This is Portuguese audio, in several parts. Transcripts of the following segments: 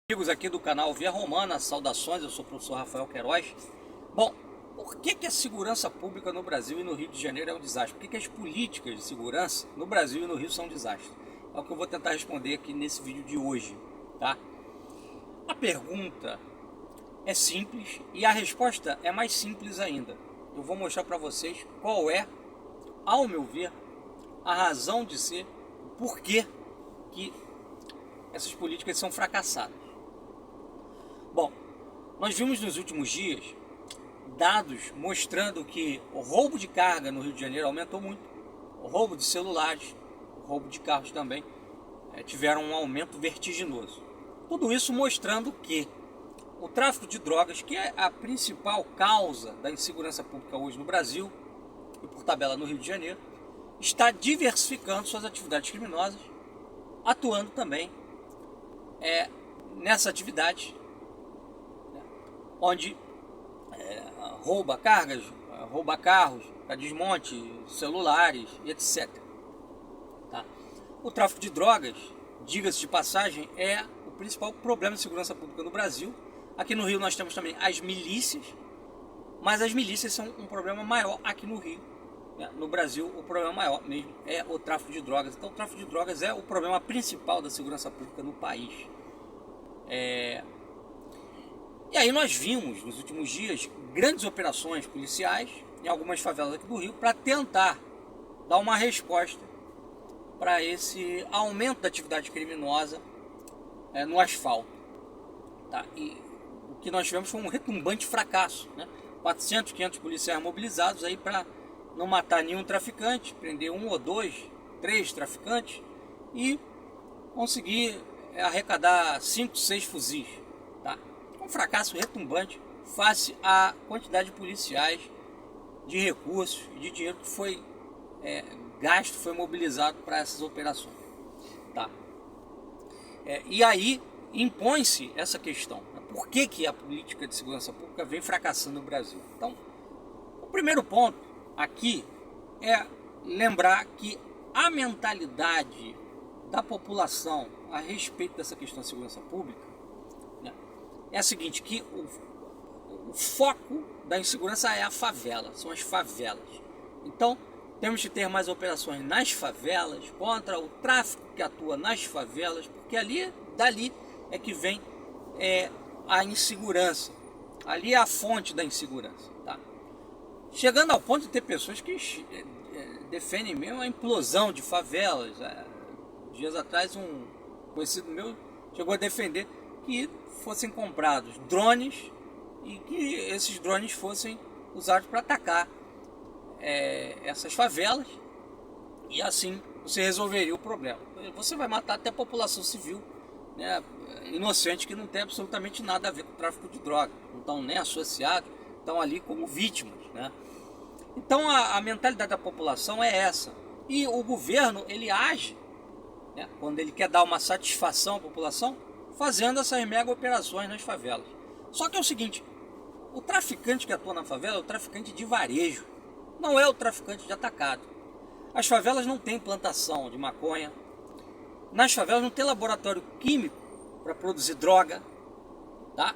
Amigos aqui do canal Via Romana, saudações, eu sou o professor Rafael Queiroz. Bom, por que a segurança pública no Brasil e no Rio de Janeiro é um desastre? Por que as políticas de segurança no Brasil e no Rio são um desastre? É o que eu vou tentar responder aqui nesse vídeo de hoje, tá? A pergunta é simples e a resposta é mais simples ainda. Eu vou mostrar para vocês qual é, ao meu ver, a razão de ser, o porquê que essas políticas são fracassadas. Bom, nós vimos nos últimos dias dados mostrando que o roubo de carga no Rio de Janeiro aumentou muito, o roubo de celulares, o roubo de carros também tiveram um aumento vertiginoso. Tudo isso mostrando que o tráfico de drogas, que é a principal causa da insegurança pública hoje no Brasil e por tabela no Rio de Janeiro, está diversificando suas atividades criminosas, atuando também nessa atividade onde rouba cargas, rouba carros, desmonte celulares e etc. Tá? O tráfico de drogas, diga-se de passagem, é o principal problema de segurança pública no Brasil. Aqui no Rio nós temos também as milícias, mas as milícias são um problema maior aqui no Rio. No Brasil, o problema maior mesmo é o tráfico de drogas. Então, o tráfico de drogas é o problema principal da segurança pública no país. E aí nós vimos nos últimos dias grandes operações policiais em algumas favelas aqui do Rio para tentar dar uma resposta para esse aumento da atividade criminosa no asfalto. Tá? E o que nós tivemos foi um retumbante fracasso, né? 400, 500 policiais mobilizados aí para não matar nenhum traficante, prender um ou dois, três traficantes e conseguir arrecadar 5, 6 fuzis. Tá? Um fracasso retumbante face à quantidade de policiais, de recursos e de dinheiro que foi gasto, foi mobilizado para essas operações. Tá? E aí impõe-se essa questão. Por que a política de segurança pública vem fracassando no Brasil? Então, o primeiro ponto aqui é lembrar que a mentalidade da população a respeito dessa questão de segurança pública, né, é a seguinte, que o foco da insegurança é a favela, são as favelas. Então, temos que ter mais operações nas favelas, contra o tráfico que atua nas favelas, porque dali é que vem a insegurança, ali é a fonte da insegurança. Tá? Chegando ao ponto de ter pessoas que defendem mesmo a implosão de favelas. Dias atrás um conhecido meu chegou a defender que fossem comprados drones e que esses drones fossem usados para atacar essas favelas e assim você resolveria o problema. Você vai matar até a população civil, né, inocente, que não tem absolutamente nada a ver com o tráfico de drogas, não estão nem associados, estão ali como vítimas, né? Então a mentalidade da população é essa, e o governo ele age, né, quando ele quer dar uma satisfação à população, fazendo essas mega operações nas favelas. Só que é o seguinte, o traficante que atua na favela é o traficante de varejo, não é o traficante de atacado. As favelas não têm plantação de maconha, nas favelas não tem laboratório químico para produzir droga, tá?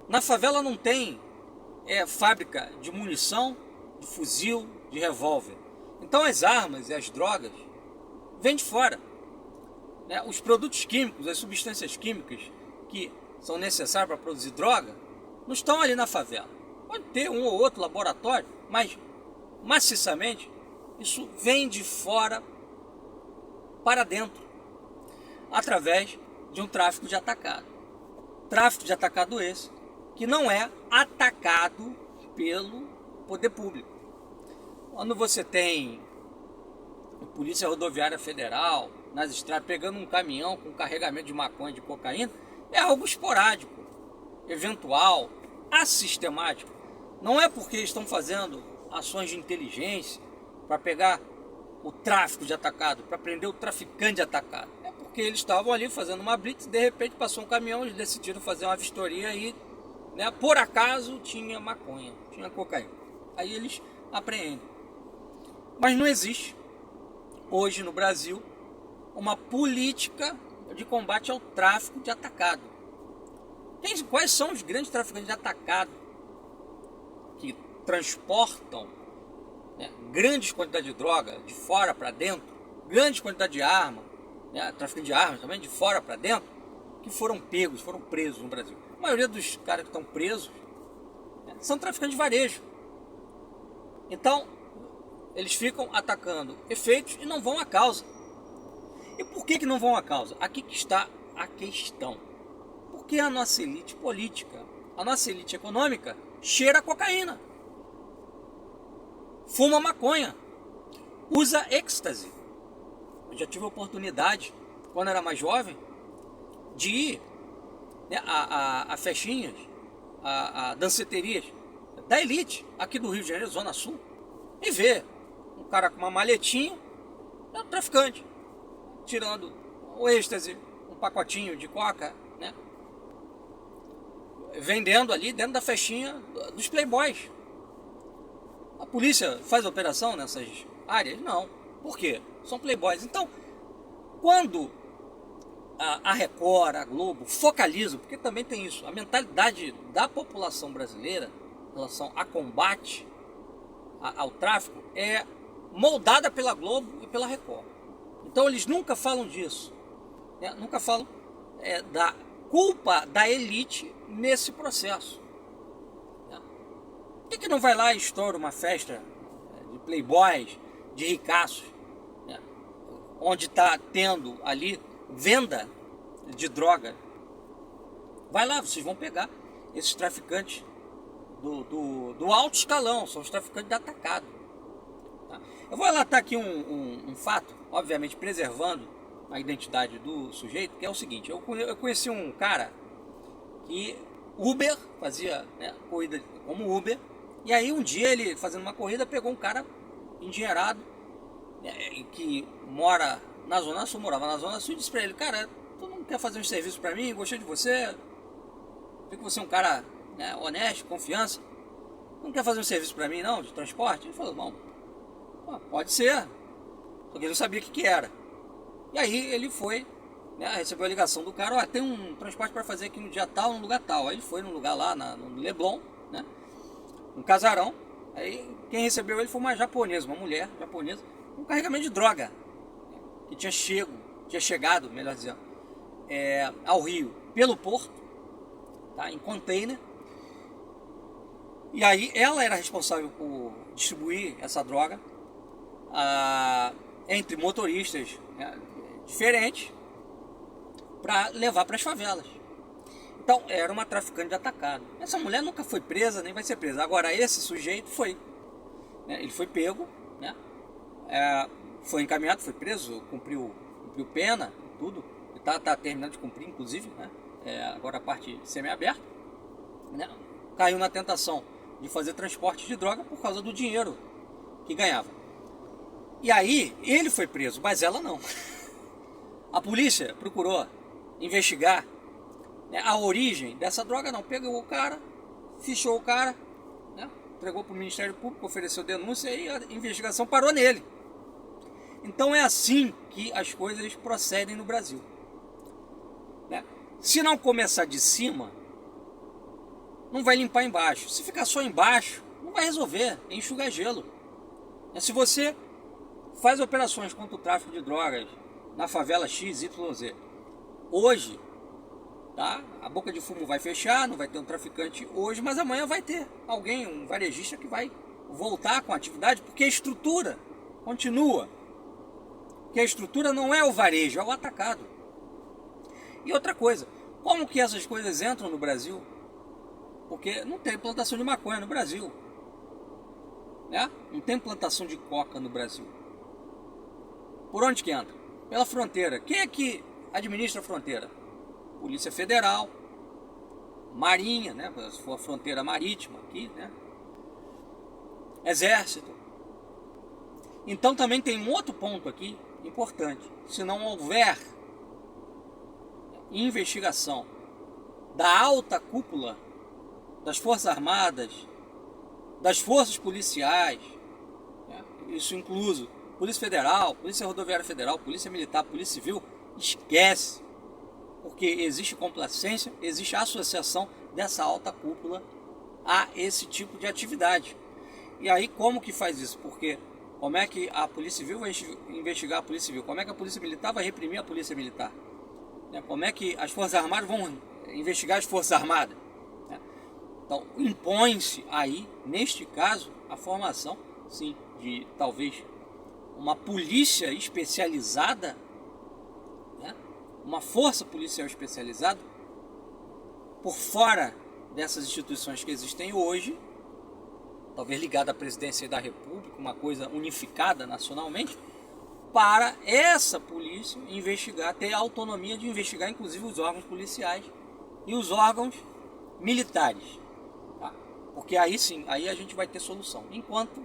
Na favela não tem fábrica de munição, de fuzil, de revólver. Então as armas e as drogas vêm de fora. Os produtos químicos, as substâncias químicas que são necessárias para produzir droga, não estão ali na favela. Pode ter um ou outro laboratório, mas maciçamente isso vem de fora para dentro, através de um tráfico de atacado. Tráfico de atacado esse que não é atacado pelo poder público. Quando você tem Polícia Rodoviária Federal nas estradas pegando um caminhão com carregamento de maconha, de cocaína, é algo esporádico, eventual, assistemático. Não é porque estão fazendo ações de inteligência para pegar o tráfico de atacado, para prender o traficante de atacado. É porque eles estavam ali fazendo uma blitz, de repente passou um caminhão, eles decidiram fazer uma vistoria e, né, por acaso tinha maconha, tinha cocaína. Aí eles apreendem. Mas não existe hoje no Brasil uma política de combate ao tráfico de atacado. Quais são os grandes traficantes de atacado que transportam, né, grandes quantidades de droga de fora para dentro, grandes quantidades de arma, né, traficante de armas também, de fora para dentro, que foram presos no Brasil? A maioria dos caras que estão presos, né, são traficantes de varejo. Então, eles ficam atacando efeitos e não vão à causa. E por que não vão à causa? Aqui que está a questão. Porque a nossa elite política, a nossa elite econômica, cheira cocaína, fuma maconha, usa êxtase. Eu já tive a oportunidade, quando era mais jovem, de ir, né, a festinhas, a danceterias da elite aqui do Rio de Janeiro, Zona Sul, e ver um cara com uma maletinha, é um traficante, tirando o êxtase, um pacotinho de coca, né, vendendo ali dentro da festinha dos playboys. A polícia faz operação nessas áreas? Não. Por quê? São playboys. Então, quando a Record, a Globo focalizam, porque também tem isso, a mentalidade da população brasileira em relação a combate ao tráfico é moldada pela Globo e pela Record. Então eles nunca falam disso, né? Nunca falam da culpa da elite nesse processo, né? Por que não vai lá e estoura uma festa de playboys, de ricaços, né, onde está tendo ali venda de droga? Vai lá, vocês vão pegar esses traficantes do alto escalão, são os traficantes de atacado, tá? Eu vou relatar aqui um fato, obviamente preservando a identidade do sujeito, que é o seguinte: eu conheci um cara que Uber, fazia, né, corrida como Uber, e aí um dia ele, fazendo uma corrida, pegou um cara endinheirado, né, que morava na Zona Sul, e disse pra ele: cara, tu não quer fazer um serviço pra mim? Gostei de você, vi que você é um cara, né, honesto, confiança, não quer fazer um serviço pra mim não, de transporte? Ele falou: bom, pode ser, só que ele não sabia o que era. E aí ele foi, né, recebeu a ligação do cara: tem um transporte para fazer aqui no dia tal, no lugar tal. Aí ele foi num lugar lá no Leblon, né, um casarão. Aí quem recebeu ele foi uma japonesa, uma mulher japonesa, um carregamento de droga, que tinha chegado, melhor dizendo, ao Rio pelo porto, tá, em container. E aí ela era responsável por distribuir essa droga entre motoristas, né, diferentes, para levar para as favelas. Então era uma traficante de atacado. Essa mulher nunca foi presa, nem vai ser presa. Agora esse sujeito foi, né, ele foi pego, né, foi encaminhado, foi preso, cumpriu pena, tudo, está terminando de cumprir, inclusive, né, agora a parte semi-aberta, né, caiu na tentação de fazer transporte de droga por causa do dinheiro que ganhava. E aí ele foi preso, mas ela não. A polícia procurou investigar, né, a origem dessa droga. Não, pegou o cara, fichou o cara, né, entregou para o Ministério Público, ofereceu denúncia e a investigação parou nele. Então é assim que as coisas procedem no Brasil, né? Se não começar de cima, não vai limpar embaixo. Se ficar só embaixo, não vai resolver, é enxugar gelo. Se você faz operações contra o tráfico de drogas na favela XYZ, hoje, tá, a boca de fumo vai fechar, não vai ter um traficante hoje, mas amanhã vai ter alguém, um varejista, que vai voltar com a atividade, porque a estrutura continua. Porque a estrutura não é o varejo, é o atacado. E outra coisa, como que essas coisas entram no Brasil? Porque não tem plantação de maconha no Brasil, né? Não tem plantação de coca no Brasil. Por onde que entra? Pela fronteira. Quem é que administra a fronteira? Polícia Federal, Marinha, né, se for a fronteira marítima aqui, né, Exército. Então também tem um outro ponto aqui importante: se não houver investigação da alta cúpula das Forças Armadas, das forças policiais, né, isso incluso Polícia Federal, Polícia Rodoviária Federal, Polícia Militar, Polícia Civil, esquece. porque existe complacência, existe associação dessa alta cúpula a esse tipo de atividade. E aí como que faz isso? Porque como é que a Polícia Civil vai investigar a Polícia Civil? Como é que a Polícia Militar vai reprimir a Polícia Militar? Como é que as Forças Armadas vão investigar as Forças Armadas? Então impõe-se aí, neste caso, a formação, sim, de talvez uma polícia especializada, uma força policial especializada, por fora dessas instituições que existem hoje, talvez ligada à presidência da República, uma coisa unificada nacionalmente, para essa polícia investigar, ter a autonomia de investigar inclusive os órgãos policiais e os órgãos militares. Tá? Porque aí sim, aí a gente vai ter solução. Enquanto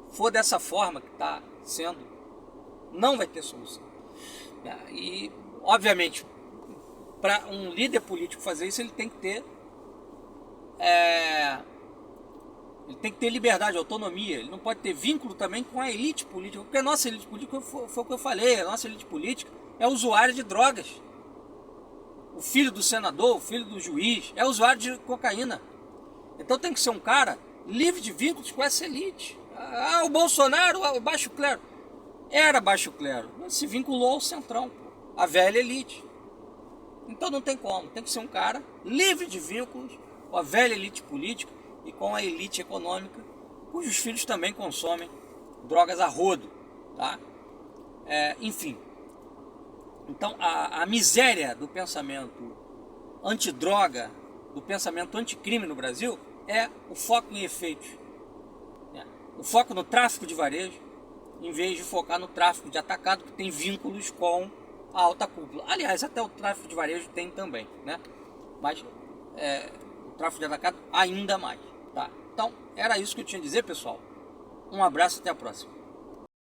for dessa forma que está sendo, não vai ter solução. E, obviamente, para um líder político fazer isso, ele tem que ter liberdade, autonomia. Ele não pode ter vínculo também com a elite política, porque a nossa elite política, foi o que eu falei, a nossa elite política é usuária de drogas. O filho do senador, o filho do juiz, é usuário de cocaína. Então tem que ser um cara livre de vínculos com essa elite. O Bolsonaro, o baixo clero, era baixo clero, mas se vinculou ao centrão, a velha elite. Então não tem como, tem que ser um cara livre de vínculos com a velha elite política e com a elite econômica, cujos filhos também consomem drogas a rodo, tá? Enfim, então a miséria do pensamento antidroga, do pensamento anticrime no Brasil é o foco em efeitos, o foco no tráfico de varejo, em vez de focar no tráfico de atacado, que tem vínculos com a alta cúpula. Aliás, até o tráfico de varejo tem também, né? Mas o tráfico de atacado ainda mais, tá? Então, era isso que eu tinha a dizer, pessoal. Um abraço, até a próxima.